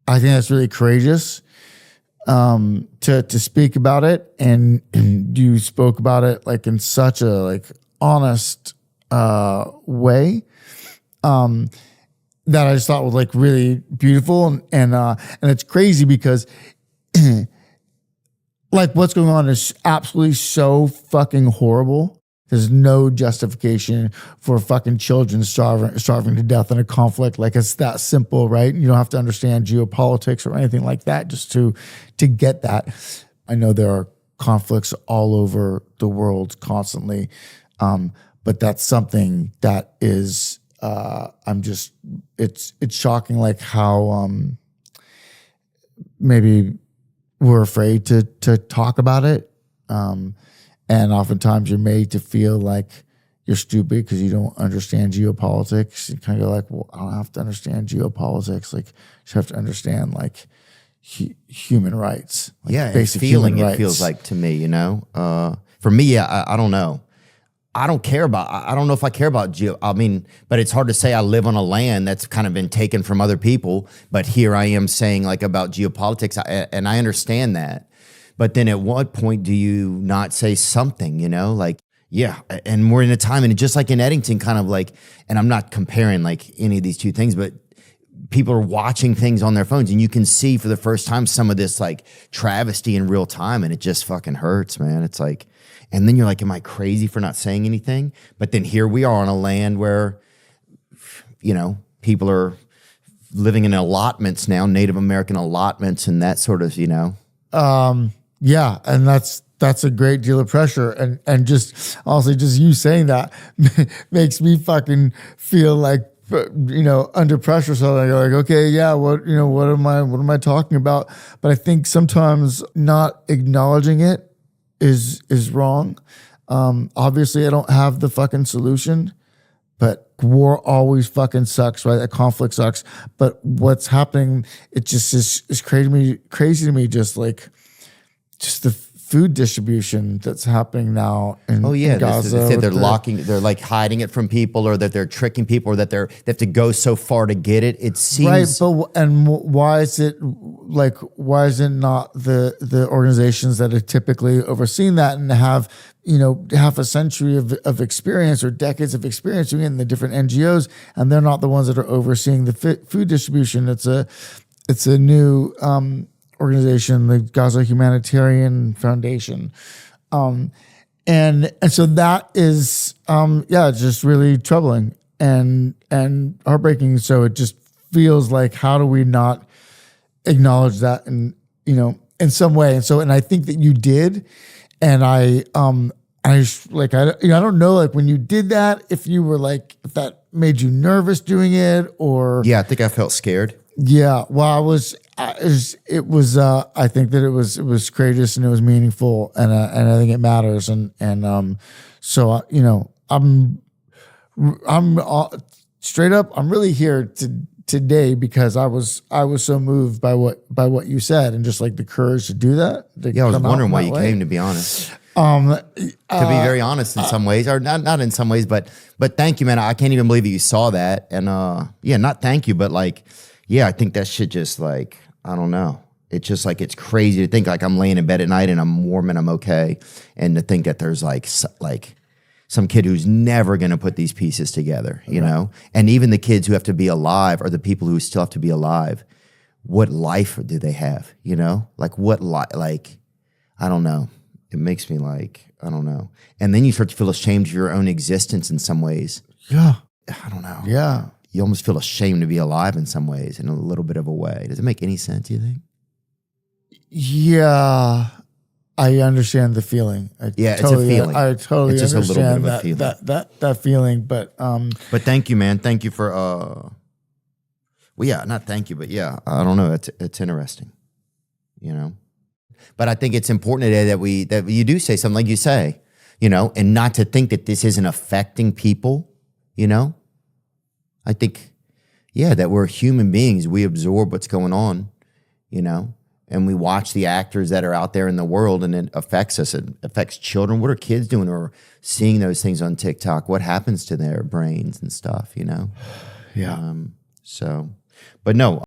I think that's really courageous to speak about it, and you spoke about it like in such a like honest way that I just thought was like really beautiful, and it's crazy because like what's going on is absolutely so fucking horrible. There's no justification for fucking children starving to death in a conflict. Like it's that simple, right? You don't have to understand geopolitics or anything like that just to get that. I know there are conflicts all over the world constantly, but that's something that is it's shocking, like how maybe we're afraid to talk about it. And oftentimes you're made to feel like you're stupid because you don't understand geopolitics. You kind of go like, well, I don't have to understand geopolitics. Like, you just have to understand like human rights. Like yeah, basic feeling human it rights. feels like to me, you know. For me, yeah, I don't know. I don't care about. I don't know if I care about I mean, but it's hard to say I live on a land that's kind of been taken from other people. But here I am saying like about geopolitics, and I understand that. But then at what point do you not say something, you know, like, yeah. And we're in a time, and just like in Eddington, kind of like, and I'm not comparing like any of these two things, but people are watching things on their phones, and you can see for the first time some of this like travesty in real time, and it just fucking hurts, man. It's like, and then you're like, am I crazy for not saying anything? But then here we are on a land where, you know, people are living in allotments now, Native American allotments, and that sort of, you know. Yeah, and that's a great deal of pressure, and just honestly, just you saying that makes me fucking feel like, you know, under pressure. So I go like, okay, yeah, what am I talking about? But I think sometimes not acknowledging it is wrong. Obviously, I don't have the fucking solution, but war always fucking sucks, right? A conflict sucks. But what's happening, it just is crazy to me, just the food distribution that's happening now in, in Gaza. They said they're like hiding it from people, or that they're tricking people, or that they have to go so far to get it. It seems right, but why is it not the organizations that have typically overseen that and have, you know, half a century of experience or decades of experience doing it in the different NGOs, and they're not the ones that are overseeing the food distribution? It's a new organization, the Gaza Humanitarian Foundation, and so that is it's just really troubling and heartbreaking. So it just feels like, how do we not acknowledge that, and you know, in some way? And I think that you did, and I don't know, like when you did that, if you were like, if that made you nervous doing it, or yeah, I think I felt scared. Yeah, well, I think that it was courageous and it was meaningful, and I think it matters, and so you know, I'm straight up, I'm really here today because I was so moved by what you said, and just like the courage to do that. Yeah, I was wondering why you came, to be honest. To be very honest, in some ways, or not in some ways, but thank you, man. I can't even believe that you saw that, and yeah, not thank you, but like. Yeah, I think that shit just like, I don't know. It's just like, it's crazy to think like I'm laying in bed at night and I'm warm and I'm okay. And to think that there's like some kid who's never going to put these pieces together, you know? And even the kids who have to be alive, or the people who still have to be alive, what life do they have, you know? Like like, I don't know. It makes me like, I don't know. And then you start to feel ashamed of your own existence in some ways. Yeah. I don't know. Yeah. You almost feel ashamed to be alive in some ways, in a little bit of a way. Does it make any sense, you think? Yeah, I understand the feeling. It's a feeling. I totally it's just understand a little bit of a feeling. that feeling. But thank you, man. Thank you for well, yeah, not thank you, but yeah, I don't know. It's interesting, you know. But I think it's important today that you do say something like you say, you know, and not to think that this isn't affecting people, you know. I think, yeah, that we're human beings. We absorb what's going on, you know, and we watch the actors that are out there in the world, and it affects us. It affects children. What are kids doing, or seeing those things on TikTok? What happens to their brains and stuff, you know? Yeah. So, but no.